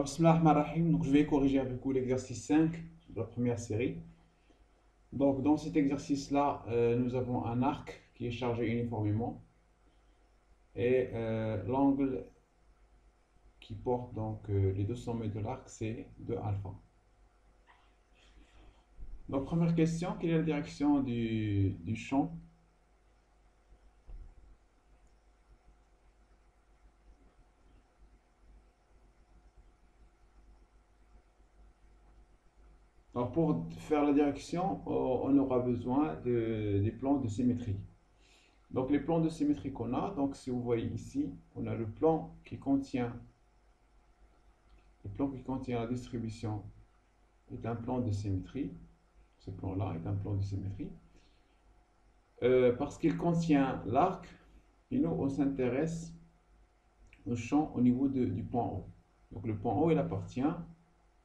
Bismillah ar-Rahman ar-Rahim. Donc, je vais corriger avec vous l'exercice 5 de la première série. Donc, dans cet exercice-là, nous avons un arc qui est chargé uniformément et l'angle qui porte donc les deux sommets de l'arc, c'est 2 alpha. Donc, première question, quelle est la direction du champ? Alors, pour faire la direction, on aura besoin des plans de symétrie. Donc, les plans de symétrie qu'on a, donc si vous voyez ici, on a le plan qui contient la distribution est un plan de symétrie. Ce plan-là est un plan de symétrie. Parce qu'il contient l'arc, et nous, on s'intéresse au champ au niveau du point O. Donc le point O, il appartient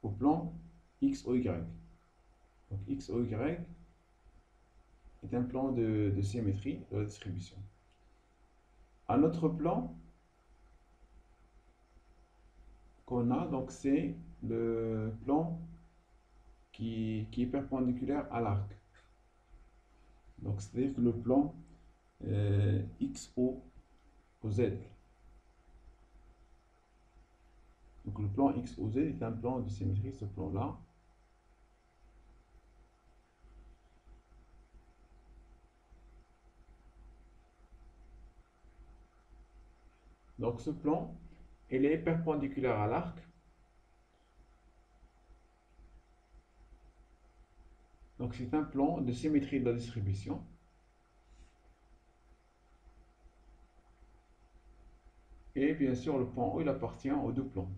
au plan XOY. Donc XOY est un plan de symétrie de la distribution. Un autre plan qu'on a, donc c'est le plan qui est perpendiculaire à l'arc. Donc c'est-à-dire que le plan XOZ. Donc le plan XOZ est un plan de symétrie, ce plan-là. Donc ce plan, il est perpendiculaire à l'arc. Donc c'est un plan de symétrie de la distribution. Et bien sûr, le point O, il appartient aux deux plans.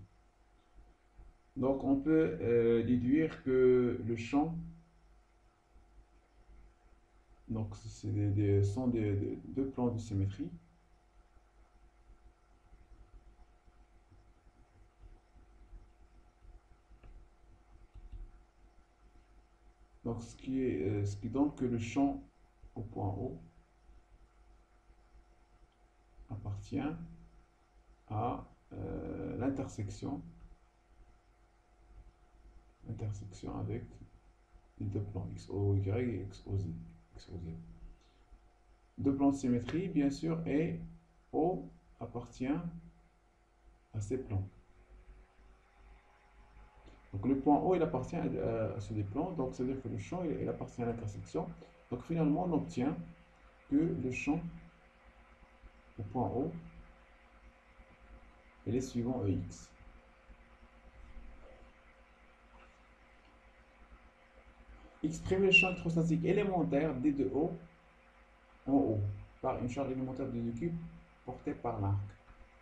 Donc on peut déduire que le champ, donc sont deux plans de symétrie. Donc ce qui donne que le champ au point O appartient à l'intersection avec les deux plans XOY et XOZ. Deux plans de symétrie, bien sûr, et O appartient à ces plans. Donc le point O, il appartient à ces deux plans, donc ça veut dire que le champ, il appartient à l'intersection. Donc finalement, on obtient que le champ au point O, il est suivant EX. Exprimer le champ électrostatique élémentaire D de O en haut par une charge élémentaire de 2Q portée par l'arc.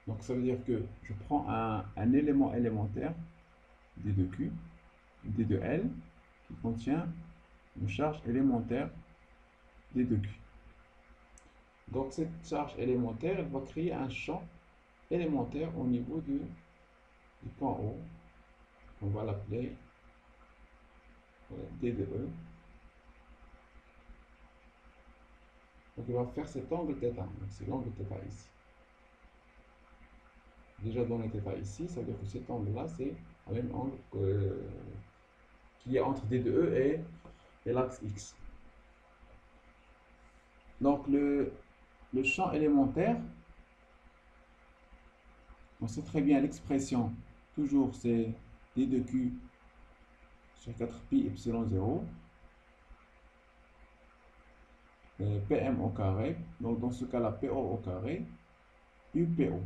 Donc ça veut dire que je prends un élément élémentaire D de Q, D de L, qui contient une charge élémentaire D de Q. Donc cette charge élémentaire, elle va créer un champ élémentaire au niveau du point O. On va l'appeler D de E. Donc il va faire cet angle θ. Donc c'est l'angle θ ici. Déjà dans le θ ici, ça veut dire que cet angle-là, c'est le même angle qui est entre D de E et l'axe X. Donc le champ élémentaire, on sait très bien l'expression, toujours c'est D de Q sur 4pi epsilon 0. PM au carré, donc dans ce cas-là, PO au carré, UPO.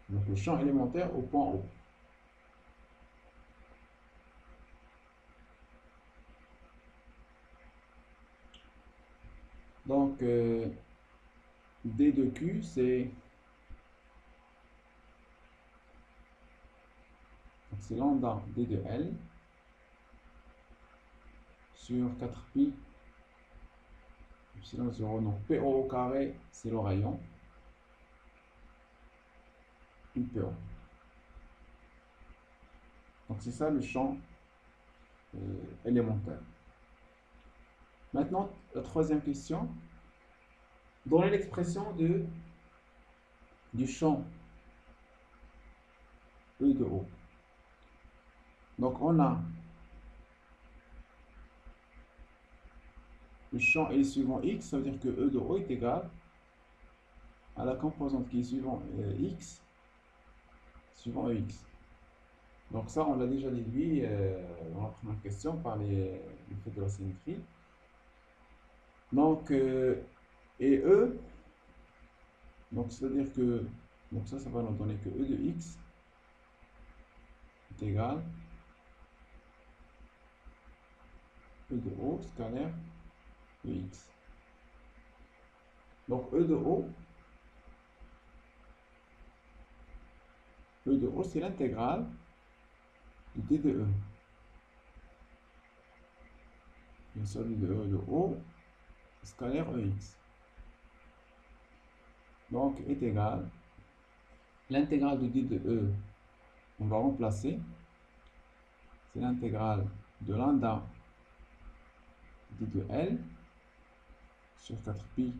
Donc le champ élémentaire au point O. Donc D de Q, c'est lambda D de L sur 4pi epsilon 0. Donc PO au carré, c'est le rayon. UPO. Donc c'est ça le champ élémentaire. Maintenant, la troisième question. Donner l'expression du champ E de O. Donc on a le champ est suivant X, ça veut dire que E de O est égal à la composante qui est suivant X, suivant EX. Donc ça, on l'a déjà déduit dans la première question par le fait de la symétrie. Donc, et E, donc c'est-à-dire que, donc ça va nous donner que E de X est égal E de O scalaire de X. Donc E de O c'est l'intégrale de D de E. Et celui de E de O scalaire EX. Donc est égal l'intégrale de D de E, on va remplacer, c'est l'intégrale de lambda D de L sur 4pi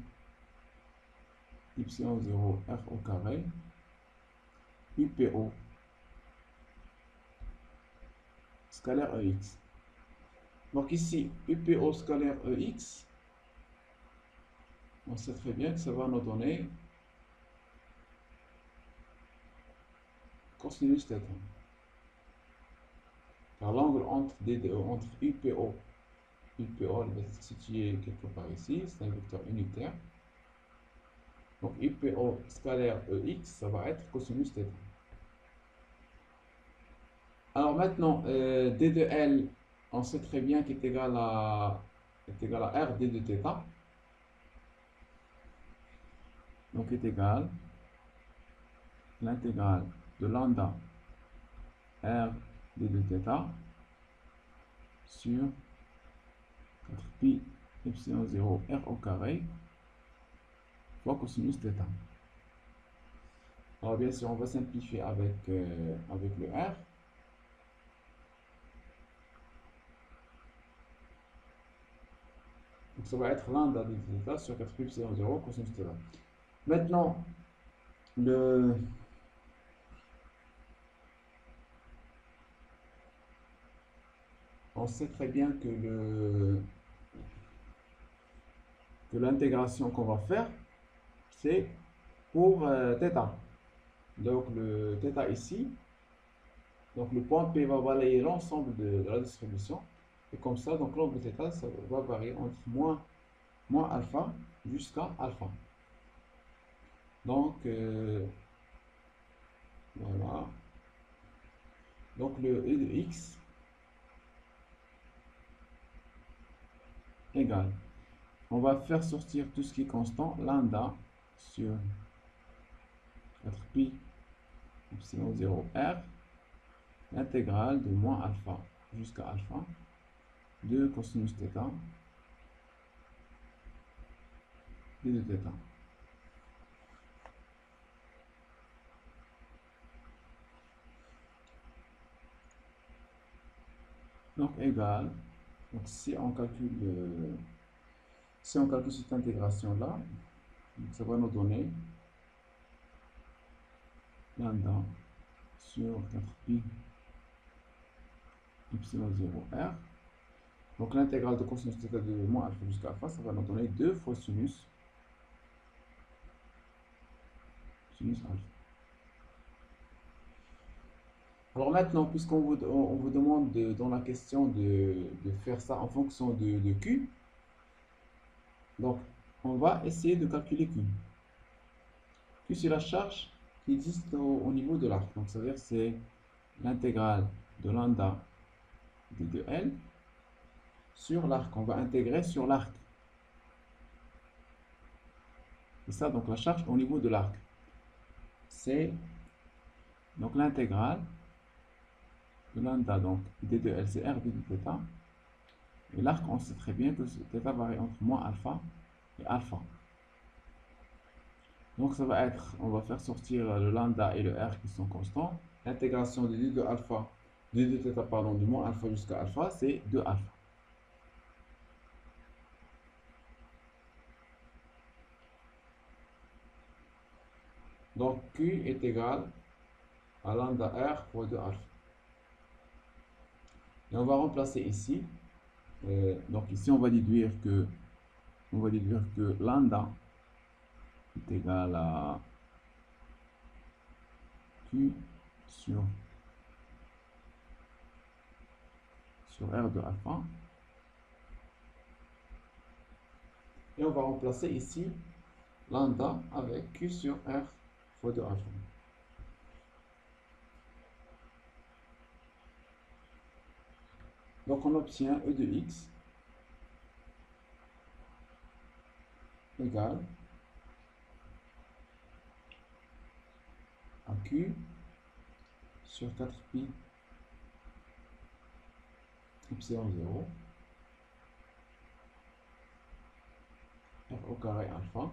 epsilon 0 r au carré UPO scalaire EX. Donc ici, UPO scalaire EX, on sait très bien que ça va nous donner cosinus θ. Car l'angle entre UPO, UPO va être situé quelque part ici, c'est un vecteur unitaire. Donc UPO scalaire EX, ça va être cosinus θ. Alors maintenant, D de L, on sait très bien qu'il est égal à R D de θ. Donc est égal l'intégrale de lambda R D de θ sur 4pi epsilon 0 R au carré fois cosinus θ. Alors bien sûr, on va simplifier avec le R. Donc ça va être lambda de θ sur 4pi epsilon 0 cosinus θ. Maintenant, on sait très bien que l'intégration qu'on va faire, c'est pour θ. Donc le θ ici, donc le point P va balayer l'ensemble de la distribution. Et comme ça, donc l'angle θ, ça va varier entre moins alpha jusqu'à alpha. Donc, voilà. Donc le E de X égale. On va faire sortir tout ce qui est constant, lambda sur 4pi epsilon 0 R, l'intégrale de moins alpha jusqu'à alpha de cosinus θ d de θ. Donc égal, donc si on calcule cette intégration là, ça va nous donner lambda sur 4pi epsilon 0 R. Donc l'intégrale de cosinus θ de moins alpha jusqu'à alpha, ça va nous donner 2 fois sinus alpha. Alors maintenant, puisqu'on vous demande dans la question de faire ça en fonction de Q, donc on va essayer de calculer Q. Q, c'est la charge qui existe au niveau de l'arc. Donc ça veut dire c'est l'intégrale de lambda d de L sur l'arc. On va intégrer sur l'arc. C'est ça, donc la charge au niveau de l'arc. C'est donc l'intégrale de lambda, donc d de L, c'est R d de θ. Et l'arc, on sait très bien que θ varie entre moins alpha et alpha. Donc ça va être, on va faire sortir le lambda et le R qui sont constants. L'intégration de d de alpha, d de θ, pardon, de moins alpha jusqu'à alpha, c'est 2 alpha. Donc Q est égal à lambda R fois 2 alpha. Et on va remplacer ici. Donc ici, on va déduire que lambda est égal à Q sur R de alpha. Et on va remplacer ici lambda avec Q sur R fois 2 alpha. Donc on obtient E de x égale à Q sur 4pi epsilon 0 R au carré alpha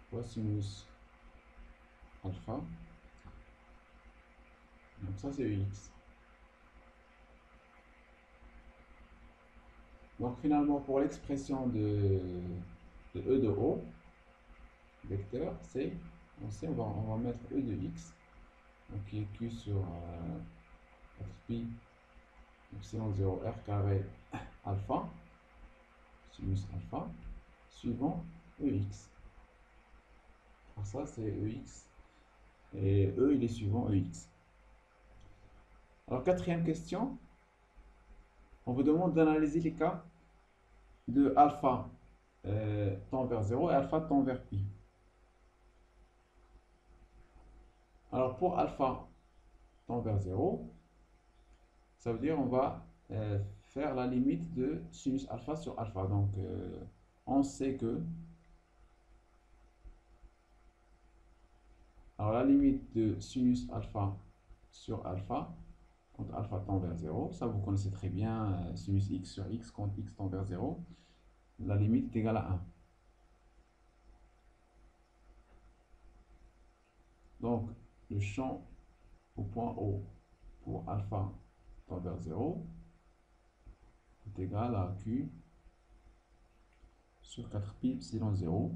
fois sinus alpha. Donc ça c'est Ex. Donc finalement pour l'expression de E de O, vecteur, c'est, on va mettre E de x, donc qui est Q sur 4pi epsilon 0 R carré alpha, sinus alpha, suivant EX. Alors ça c'est EX, et E il est suivant EX. Alors quatrième question, on vous demande d'analyser les cas de alpha tend vers 0 et alpha tend vers pi. Alors pour alpha tend vers 0, ça veut dire on va faire la limite de sinus alpha sur alpha. Donc on sait que alors la limite de sinus alpha sur alpha quand alpha tend vers 0, ça vous connaissez très bien, sinus x sur x quand x tend vers 0, la limite est égale à 1. Donc le champ au point O pour alpha tend vers 0 est égal à Q sur 4pi epsilon 0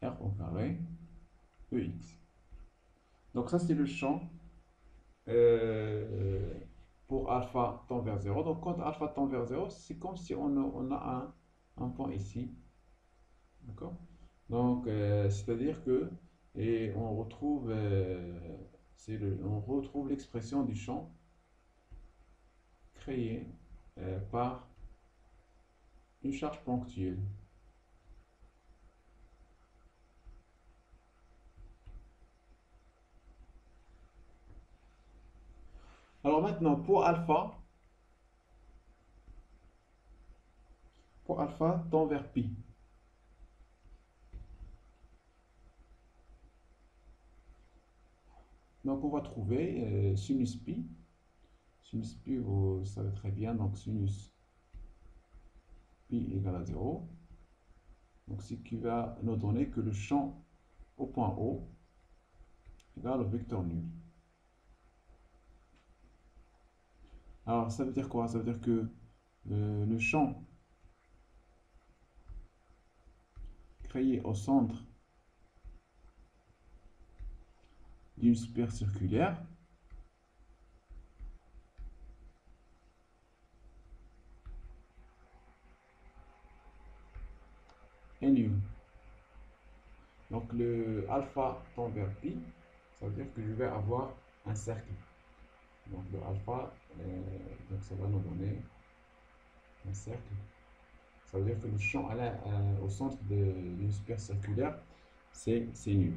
R au carré EX. Donc ça c'est le champ pour alpha tend vers 0. Donc quand alpha tend vers 0, c'est comme si on a un point ici. D'accord? Donc c'est-à-dire que et on retrouve on retrouve l'expression du champ créé par une charge ponctuelle. Alors maintenant, pour alpha tend vers pi. Donc on va trouver sinus pi. Sinus pi, vous savez très bien, donc sinus pi égale à 0. Donc ce qui va nous donner que le champ au point O égale au vecteur nul. Alors ça veut dire quoi? Ça veut dire que le champ créé au centre d'une sphère circulaire est nul. Donc le alpha tend vers pi, ça veut dire que je vais avoir un cercle. Donc le alpha, donc ça va nous donner un cercle. Ça veut dire que le champ au centre d'une sphère circulaire, c'est nul.